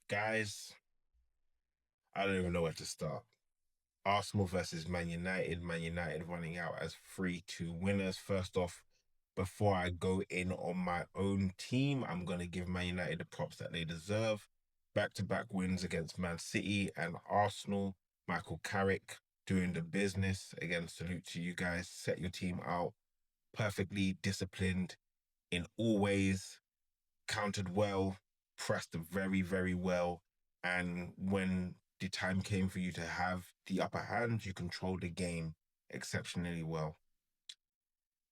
Guys, I don't even know where to start. Arsenal versus Man United. Man United running out as 3-2 winners. First off, before I go in on my own team, I'm going to give Man United the props that they deserve. Back-to-back wins against Man City and Arsenal. Michael Carrick doing the business. Again, salute to you guys. Set your team out perfectly disciplined in all ways, countered well, pressed very, very well. And when the time came for you to have the upper hand, you controlled the game exceptionally well.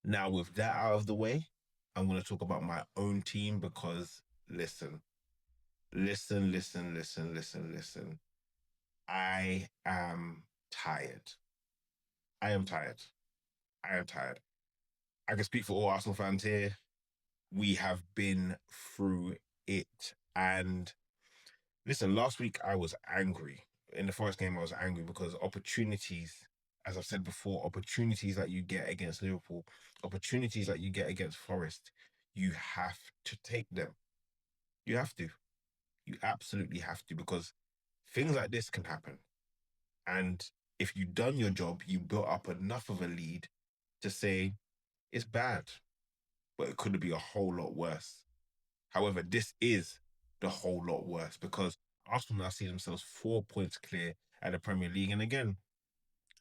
Now, with that out of the way, I'm going to talk about my own team because listen, listen. I am tired. I am tired. I am tired. I can speak for all Arsenal fans here. We have been through it. And listen, last week I was angry. In the first game, I was angry because opportunities, as I've said before, opportunities that you get against Liverpool, opportunities that you get against Forest, you have to take them. You have to. You absolutely have to because things like this can happen. And if you've done your job, you built up enough of a lead to say it's bad, but it could be a whole lot worse. However, this is the whole lot worse because Arsenal now see themselves 4 points clear at the Premier League. And again,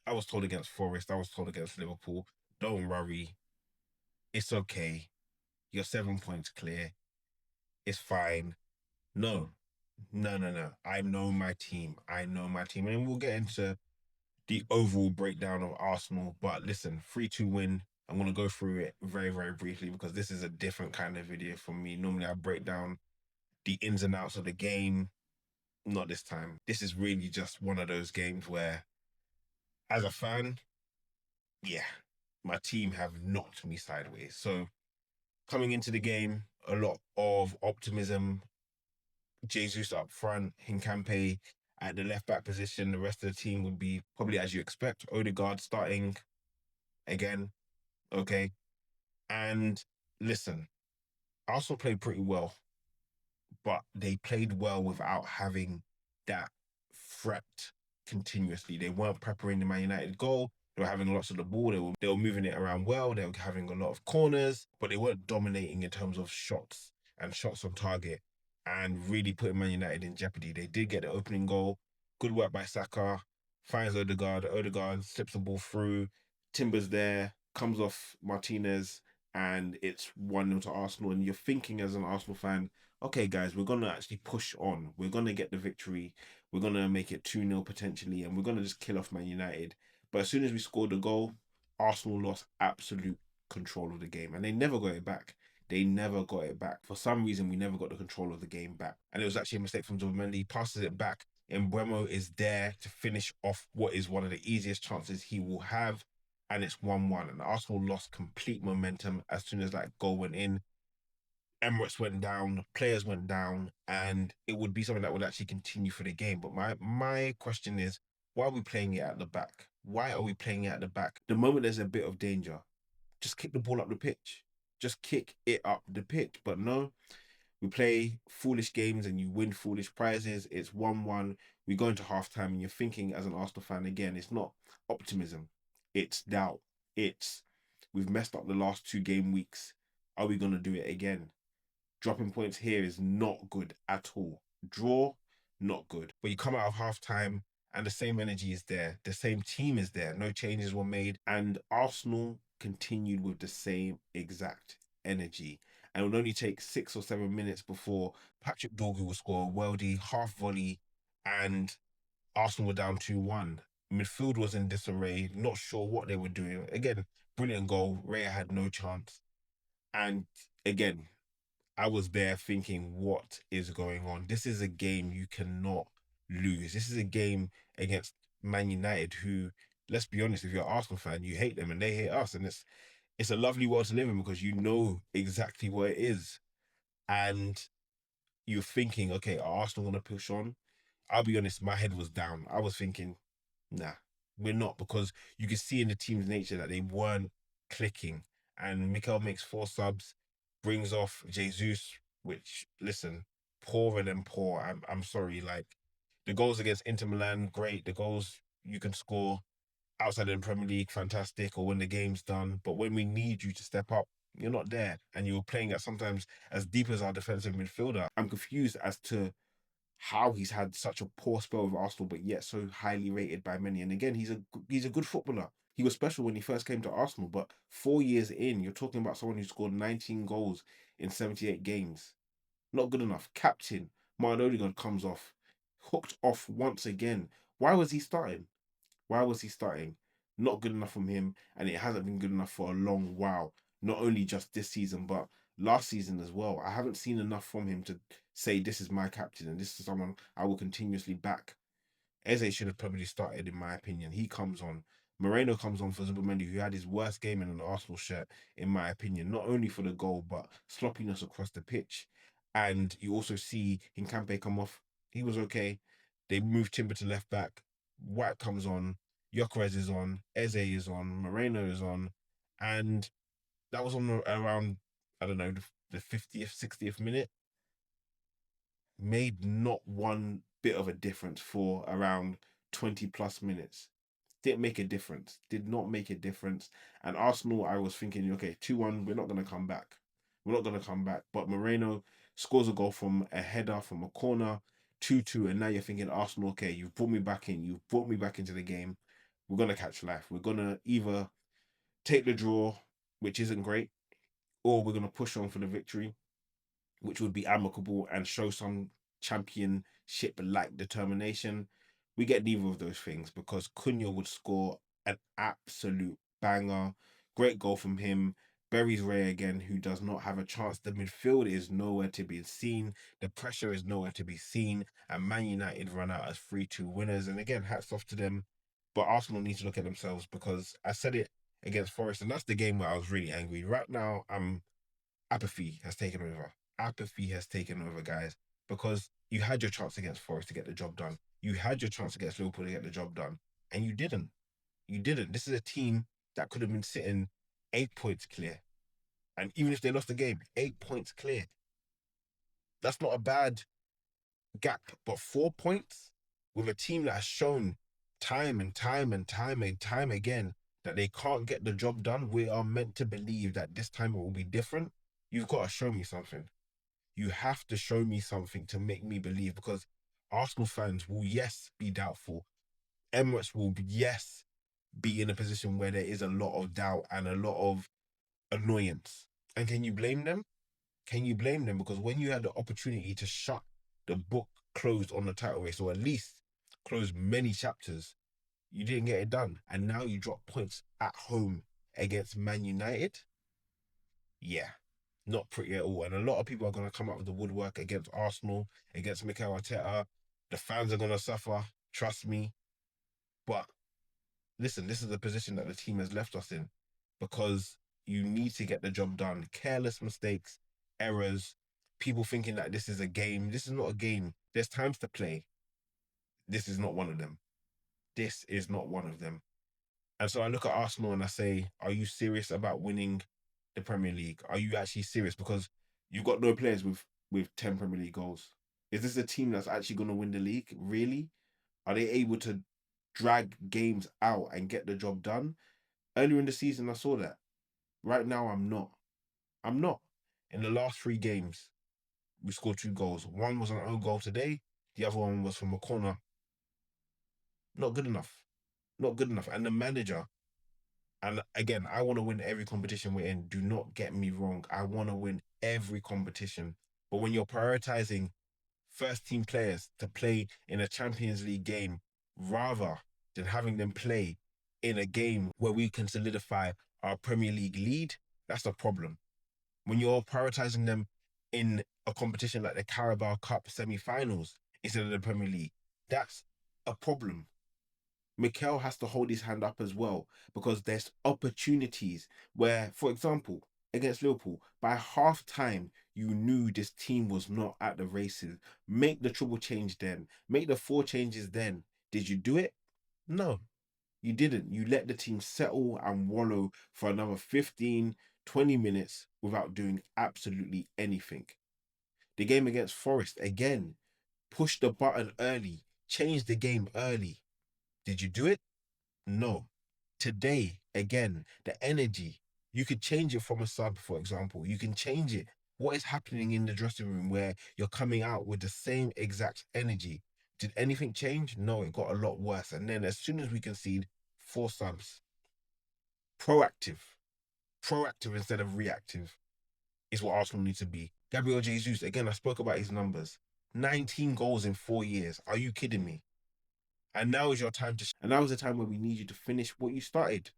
I was told against Forest, I was told against Liverpool, don't worry, it's okay. You're 7 points clear. It's fine. No, no. I know my team. I know my team. And we'll get into the overall breakdown of Arsenal. But listen, 3-2 win. I'm going to go through it very, very briefly because this is a different kind of video for me. Normally, I break down the ins and outs of the game. Not this time. This is really just one of those games where, as a fan, yeah, my team have knocked me sideways. So coming into the game, a lot of optimism. Jesus up front, Hincampe at the left back position. The rest of the team would be probably as you expect. Odegaard starting again. Okay. And listen, Arsenal played pretty well, but they played well without having that threat continuously. They weren't preparing the Man United goal. They were having lots of the ball. They were moving it around well. They were having a lot of corners, but they weren't dominating in terms of shots and shots on target and really putting Man United in jeopardy. They did get the opening goal. Good work by Saka. Finds Odegaard. Odegaard slips the ball through. Timber's there. Comes off Martinez. And it's 1-0 to Arsenal. And you're thinking as an Arsenal fan, okay, guys, we're going to actually push on. We're going to get the victory. We're going to make it 2-0 potentially, and we're going to just kill off Man United. But as soon as we scored the goal, Arsenal lost absolute control of the game, and they never got it back. They never got it back. For some reason, we never got the control of the game back. And it was actually a mistake from Zubimendi. He passes it back. And Bremo is there to finish off what is one of the easiest chances he will have. And it's 1-1. And Arsenal lost complete momentum as soon as that goal went in. Emirates went down, players went down, and it would be something that would actually continue for the game. But my question is, why are we playing it at the back? Why are we playing it at the back? The moment there's a bit of danger, just kick the ball up the pitch. Just kick it up the pitch. But no, we play foolish games and you win foolish prizes. It's 1-1. We go into halftime and you're thinking as an Arsenal fan again, it's not optimism. It's doubt. It's we've messed up the last 2 game weeks. Are we gonna do it again? Dropping points here is not good at all. Draw, not good. But you come out of halftime and the same energy is there. The same team is there. No changes were made. And Arsenal continued with the same exact energy. And it would only take 6 or 7 minutes before Patrick Dorgu will score a worldie, half volley, and Arsenal were down 2-1. Midfield was in disarray, not sure what they were doing. Again, brilliant goal. Raya had no chance. And again, I was there thinking, what is going on? This is a game you cannot lose. This is a game against Man United, who, let's be honest, if you're an Arsenal fan, you hate them and they hate us. And it's a lovely world to live in because you know exactly what it is. And you're thinking, okay, are Arsenal going to push on? I'll be honest, my head was down. I was thinking, nah, we're not, because you could see in the team's nature that they weren't clicking. And Mikel makes 4 subs, brings off Jesus, which, listen, poorer than poor. I'm sorry. Like the goals against Inter Milan, great. The goals you can score outside of the Premier League, fantastic, or when the game's done. But when we need you to step up, you're not there. And you're playing at sometimes as deep as our defensive midfielder. I'm confused as to how he's had such a poor spell with Arsenal, but yet so highly rated by many. And again, he's a good footballer. He was special when he first came to Arsenal, but 4 years in, you're talking about someone who scored 19 goals in 78 games. Not good enough. Captain Martin Odegaard comes off, hooked off once again. Why was he starting? Why was he starting? Not good enough from him, and it hasn't been good enough for a long while. Not only just this season, but last season as well. I haven't seen enough from him to say this is my captain and this is someone I will continuously back. Eze should have probably started, in my opinion. He comes on. Moreno comes on for Zubimendi, who had his worst game in an Arsenal shirt, in my opinion. Not only for the goal, but sloppiness across the pitch. And you also see Hincampe come off. He was okay. They moved Timber to left back. White comes on. Gyökeres is on. Eze is on. Moreno is on. And that was on around, I don't know, the 50th, 60th minute. Made not one bit of a difference for around 20 plus minutes. Didn't make a difference. Did not make a difference. And Arsenal, I was thinking, okay, 2-1, we're not going to come back. We're not going to come back. But Moreno scores a goal from a header from a corner, 2-2. And now you're thinking, Arsenal, okay, you've brought me back in. You've brought me back into the game. We're going to catch life. We're going to either take the draw, which isn't great, or we're going to push on for the victory, which would be amicable and show some championship like determination. We get neither of those things because Cunha would score an absolute banger. Great goal from him. Buries Ray again, who does not have a chance. The midfield is nowhere to be seen. The pressure is nowhere to be seen. And Man United run out as 3-2 winners. And again, hats off to them. But Arsenal need to look at themselves because I said it against Forest, and that's the game where I was really angry. Right now, apathy has taken over. Apathy has taken over, guys, because you had your chance against Forest to get the job done. You had your chance against Liverpool to get the job done, and you didn't. You didn't. This is a team that could have been sitting 8 points clear. And even if they lost the game, 8 points clear. That's not a bad gap. But 4 points with a team that has shown time and time and time and time again that they can't get the job done, we are meant to believe that this time it will be different. You've got to show me something. You have to show me something to make me believe because Arsenal fans will, yes, be doubtful. Emirates will, yes, be in a position where there is a lot of doubt and a lot of annoyance. And can you blame them? Can you blame them? Because when you had the opportunity to shut the book closed on the title race, or at least close many chapters, you didn't get it done. And now you drop points at home against Man United. Yeah, not pretty at all. And a lot of people are going to come out of the woodwork against Arsenal, against Mikel Arteta. The fans are going to suffer. Trust me. But listen, this is the position that the team has left us in because you need to get the job done. Careless mistakes, errors, people thinking that this is a game. This is not a game. There's times to play. This is not one of them. This is not one of them. And so I look at Arsenal and I say, are you serious about winning the Premier League? Are you actually serious? Because you've got no players with 10 Premier League goals. Is this a team that's actually going to win the league? Really? Are they able to drag games out and get the job done? Earlier in the season, I saw that. Right now, I'm not. I'm not. In the last 3 games, we scored 2 goals. One was an own goal today. The other one was from a corner. Not good enough. Not good enough. And the manager, and again, I want to win every competition we're in. Do not get me wrong. I want to win every competition. But when you're prioritizing first team players to play in a Champions League game rather than having them play in a game where we can solidify our Premier League lead, that's a problem. When you're prioritizing them in a competition like the Carabao Cup semi-finals instead of the Premier League, that's a problem. Mikel has to hold his hand up as well because there's opportunities where, for example, against Liverpool, by half time, you knew this team was not at the races. Make the triple change then. Make the 4 changes then. Did you do it? No, you didn't. You let the team settle and wallow for another 15, 20 minutes without doing absolutely anything. The game against Forest, again, push the button early, change the game early. Did you do it? No. Today, again, the energy, you could change it from a sub, for example. You can change it. What is happening in the dressing room where you're coming out with the same exact energy? Did anything change? No, it got a lot worse. And then as soon as we concede, four subs. Proactive. Proactive instead of reactive is what Arsenal need to be. Gabriel Jesus, again, I spoke about his numbers. 19 goals in 4 years. Are you kidding me? And now is your time to. And now is the time where we need you to finish what you started.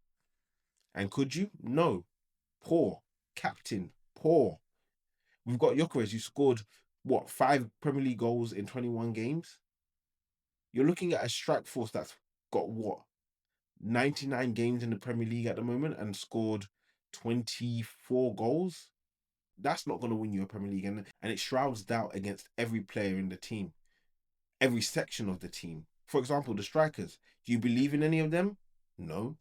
And could you? No. Poor. Captain. Poor. We've got Gyökeres, who scored, what, 5 Premier League goals in 21 games? You're looking at a strike force that's got, what, 99 games in the Premier League at the moment and scored 24 goals? That's not going to win you a Premier League. And it shrouds doubt against every player in the team, every section of the team. For example, the strikers. Do you believe in any of them? No.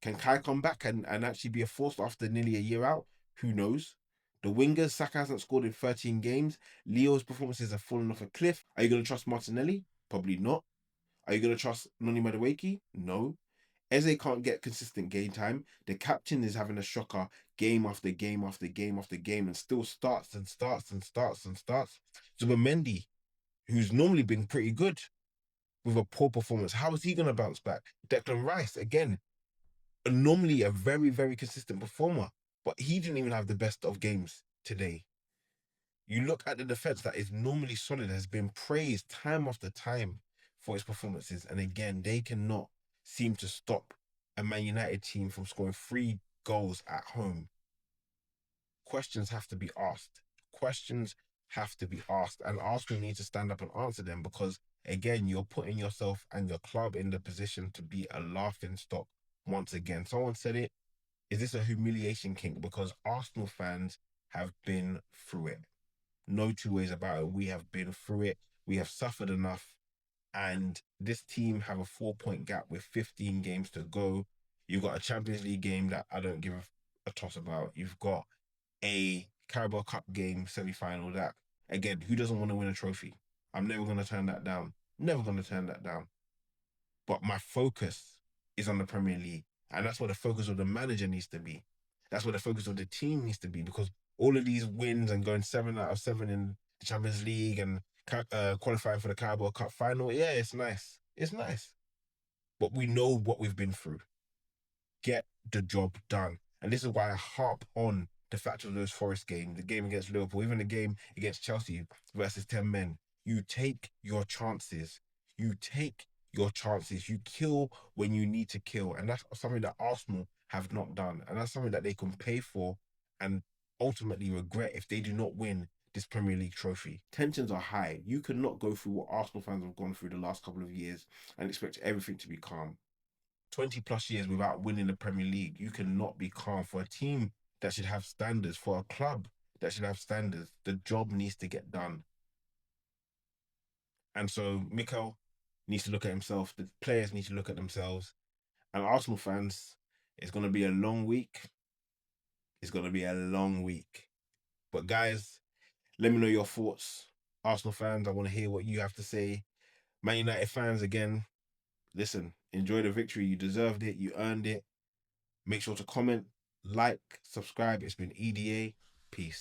Can Kai come back and actually be a force after nearly a year out? Who knows? The wingers, Saka hasn't scored in 13 games. Leo's performances have fallen off a cliff. Are you going to trust Martinelli? Probably not. Are you going to trust Noni Madueke? No. Eze can't get consistent game time. The captain is having a shocker game after game after game after game and still starts and starts and starts and starts. Zubimendi, who's normally been pretty good with a poor performance, how is he going to bounce back? Declan Rice, again, normally a very, very consistent performer, but he didn't even have the best of games today. You look at the defense that is normally solid, has been praised time after time for its performances, and again, they cannot seem to stop a Man United team from scoring 3 goals at home. Questions have to be asked. Questions have to be asked, and Arsenal need to stand up and answer them because, again, you're putting yourself and your club in the position to be a laughing stock once again. Someone said it. Is this a humiliation kink? Because Arsenal fans have been through it. No two ways about it. We have been through it. We have suffered enough. And this team have a 4 point gap with 15 games to go. You've got a Champions League game that I don't give a toss about. You've got a Carabao Cup game semi-final that, again, who doesn't want to win a trophy? I'm never going to turn that down. Never going to turn that down. But my focus is on the Premier League. And that's where the focus of the manager needs to be. That's where the focus of the team needs to be because all of these wins and going 7 out of 7 in the Champions League and qualifying for the Carabao Cup final, yeah, it's nice. It's nice. But we know what we've been through. Get the job done. And this is why I harp on the fact of those Forest games, the game against Liverpool, even the game against Chelsea versus 10 men. You take your chances. You take your chances. You kill when you need to kill. And that's something that Arsenal have not done. And that's something that they can pay for and ultimately regret if they do not win this Premier League trophy. Tensions are high. You cannot go through what Arsenal fans have gone through the last couple of years and expect everything to be calm. 20 plus years without winning the Premier League, you cannot be calm. For a team that should have standards, for a club that should have standards, the job needs to get done. And so Mikel needs to look at himself, the players need to look at themselves, and Arsenal fans, it's going to be a long week. It's going to be a long week. But guys, let me know your thoughts. Arsenal fans, I want to hear what you have to say. Man United fans, again, listen, enjoy the victory. You deserved it. You earned it. Make sure to comment, like, subscribe. It's been EDA. Peace.